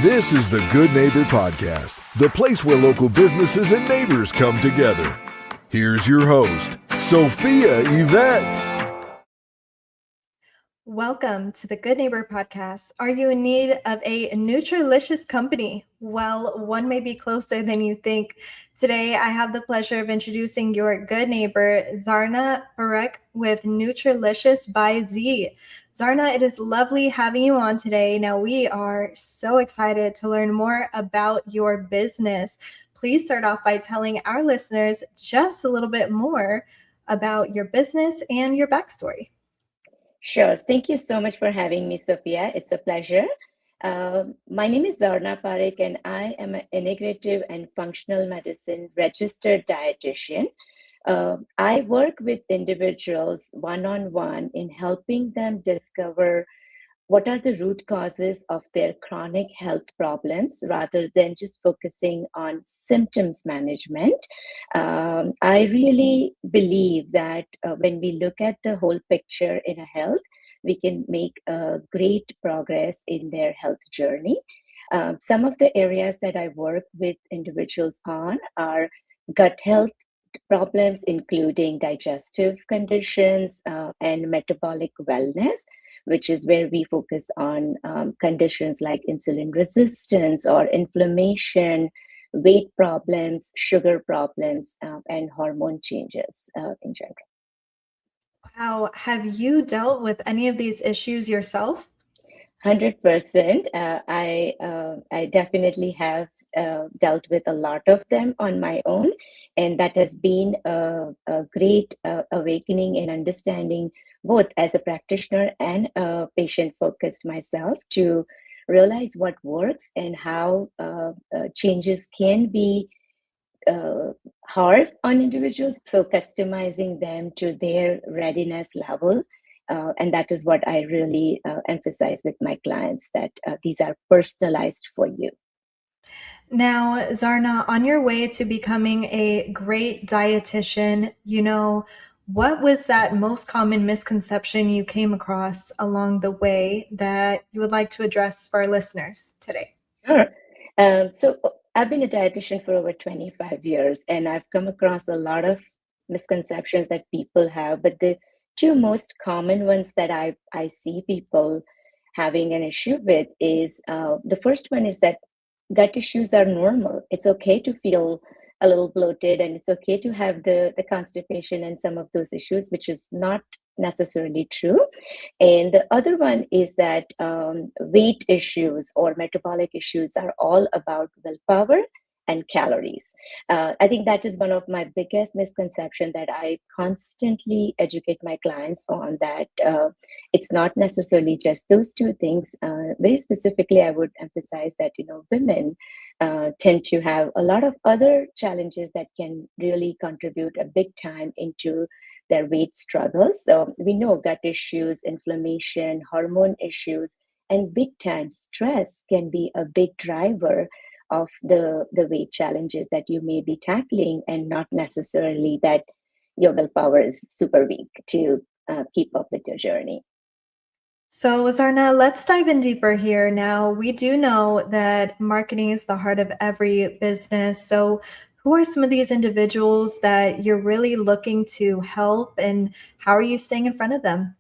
This is the Good Neighbor Podcast, the place where local businesses and neighbors come together. Here's your host, Sophia Yvette. Welcome to the Good Neighbor Podcast. Are you in need of a Nutriliciously company? Well, one may be closer than you think. Today, I have the pleasure of introducing your good neighbor, Zarana Parekh with Nutriliciousbyz. Zarana, it is lovely having you on today. Now, we are so excited to learn more about your business. Please start off by telling our listeners just a little bit more about your business and your backstory. Sure. Thank you so much for having me, Sophia. It's a pleasure. My name is Zarana Parekh, and I am an integrative and functional medicine registered dietitian. I work with individuals one-on-one in helping them discover what are the root causes of their chronic health problems rather than just focusing on symptoms management. I really believe that when we look at the whole picture in a health, we can make great progress in their health journey. Some of the areas that I work with individuals on are gut health problems, including digestive conditions and metabolic wellness, which is where we focus on conditions like insulin resistance or inflammation, weight problems, sugar problems, and hormone changes in general. Wow. Have you dealt with any of these issues yourself? 100%. I definitely have dealt with a lot of them on my own, and that has been a great awakening in understanding both as a practitioner and a patient focused myself to realize what works and how changes can be hard on individuals. So customizing them to their readiness level. And that is what I really emphasize with my clients, that these are personalized for you. Now, Zarana, on your way to becoming a great dietitian, what was that most common misconception you came across along the way that you would like to address for our listeners today? Sure. So I've been a dietitian for over 25 years, and I've come across a lot of misconceptions that people have, but the two most common ones that I see people having an issue with is the first one is that gut issues are normal. It's okay to feel a little bloated, and it's okay to have the constipation and some of those issues, which is not necessarily true. And the other one is that weight issues or metabolic issues are all about willpower and calories. I think that is one of my biggest misconceptions that I constantly educate my clients on, that it's not necessarily just those two things. Very specifically, I would emphasize that, women tend to have a lot of other challenges that can really contribute a big time into their weight struggles. So we know gut issues, inflammation, hormone issues, and big time stress can be a big driver of the weight challenges that you may be tackling, and not necessarily that your willpower is super weak to keep up with your journey. So, Zarna, let's dive in deeper here. Now, we do know that marketing is the heart of every business. So, who are some of these individuals that you're really looking to help, and how are you staying in front of them?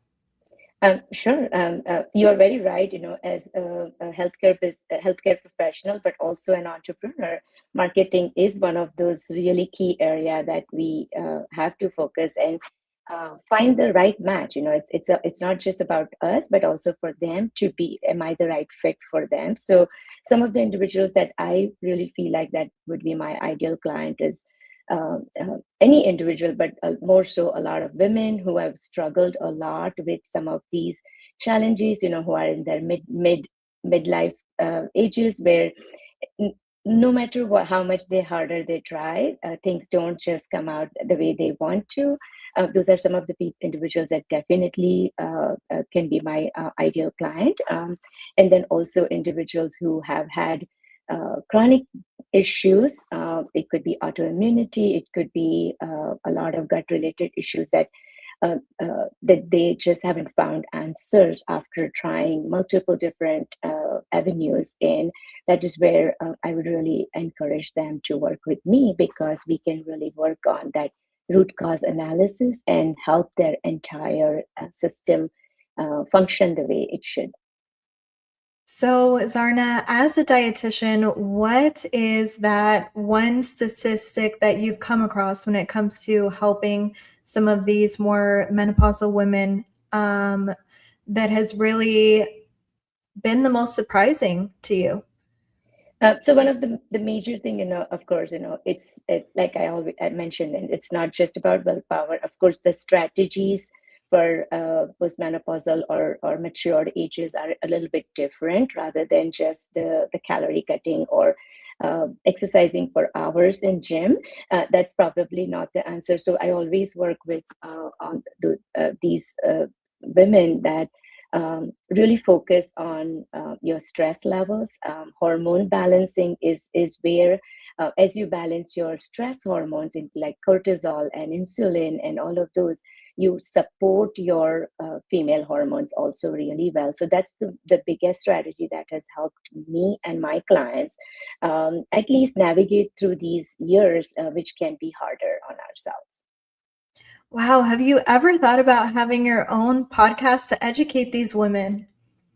Sure. You are very right. As a healthcare professional, but also an entrepreneur, marketing is one of those really key area that we have to focus and find the right match. It's not just about us, but also for them to be, am I the right fit for them? So some of the individuals that I really feel like that would be my ideal client is any individual, but more so a lot of women who have struggled a lot with some of these challenges, who are in their midlife ages, where no matter how much harder they try, things don't just come out the way they want to. Those are some of the individuals that definitely can be my ideal client. And then also individuals who have had chronic issues. It could be autoimmunity. It could be a lot of gut-related issues that they just haven't found answers after trying multiple different avenues. And that is where I would really encourage them to work with me, because we can really work on that root cause analysis and help their entire system function the way it should. So, Zarna, as a dietitian, what is that one statistic that you've come across when it comes to helping some of these more menopausal women that has really been the most surprising to you? So one of the major thing, of course, it's like I mentioned, and it's not just about willpower. Of course, the strategies for postmenopausal or matured ages are a little bit different, rather than just the calorie cutting or exercising for hours in gym. That's probably not the answer. So I always work with these women that really focus on your stress levels. Hormone balancing is where, as you balance your stress hormones in like cortisol and insulin and all of those, you support your female hormones also really well. So that's the biggest strategy that has helped me and my clients at least navigate through these years, which can be harder on ourselves. Wow. Have you ever thought about having your own podcast to educate these women?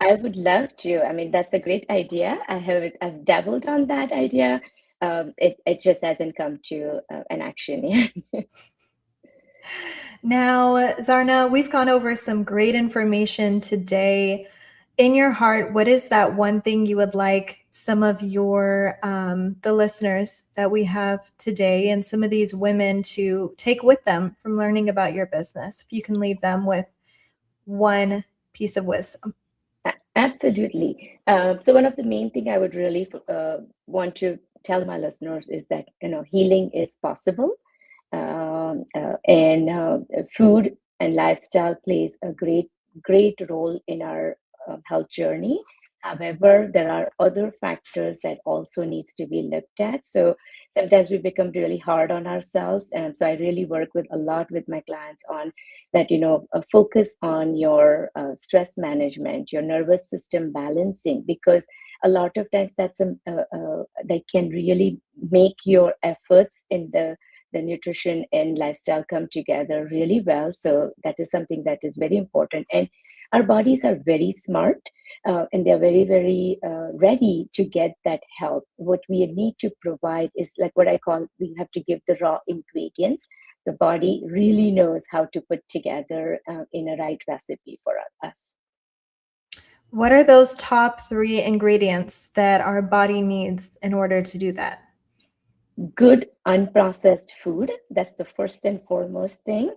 I would love to. I mean, that's a great idea. I've dabbled on that idea. It just hasn't come to an action yet. Now, Zarna, we've gone over some great information today. In your heart, what is that one thing you would like some of your the listeners that we have today and some of these women to take with them from learning about your business? If you can leave them with one piece of wisdom. Absolutely. So one of the main thing I would really want to tell my listeners is that healing is possible, and food and lifestyle plays a great role in our health journey. However, there are other factors that also needs to be looked at. So sometimes we become really hard on ourselves. And so I really work with a lot with my clients on that, focus on your stress management, your nervous system balancing, because a lot of times that can really make your efforts in the nutrition and lifestyle come together really well. So that is something that is very important. And our bodies are very smart, and they're very, very ready to get that help. What we need to provide is like what I call, we have to give the raw ingredients. The body really knows how to put together in a right recipe for us. What are those top 3 ingredients that our body needs in order to do that? Good unprocessed food. That's the first and foremost thing.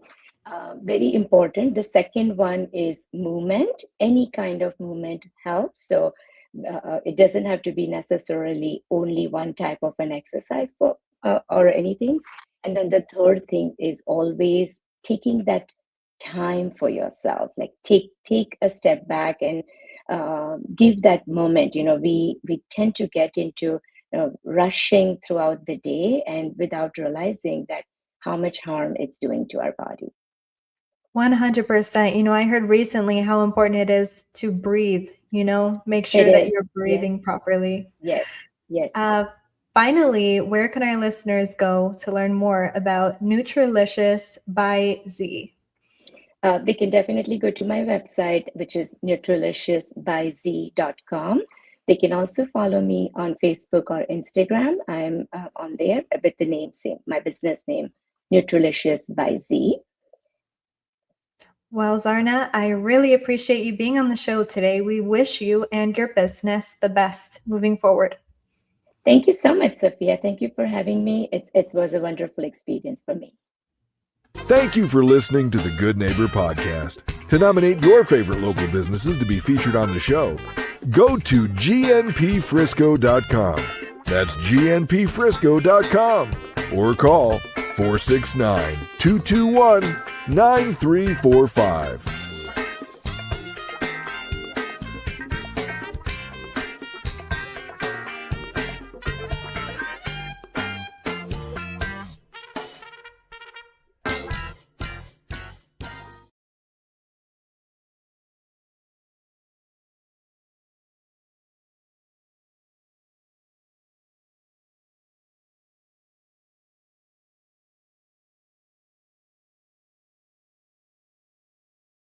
Very important. The second one is movement. Any kind of movement helps. So it doesn't have to be necessarily only one type of an exercise or anything. And then the third thing is always taking that time for yourself. Like take a step back and give that moment. We tend to get into rushing throughout the day and without realizing that how much harm it's doing to our body. 100%. I heard recently how important it is to breathe, make sure that you're breathing properly. Yes. Finally, where can our listeners go to learn more about Nutriliciousbyz? They can definitely go to my website, which is Nutriliciousbyz.com. They can also follow me on Facebook or Instagram. I'm on there with the name, my business name, Nutriliciousbyz. Well, Zarna, I really appreciate you being on the show today. We wish you and your business the best moving forward. Thank you so much, Sophia. Thank you for having me. It was a wonderful experience for me. Thank you for listening to the Good Neighbor Podcast. To nominate your favorite local businesses to be featured on the show, go to gnpfrisco.com. That's gnpfrisco.com. Or call 469-221-9345.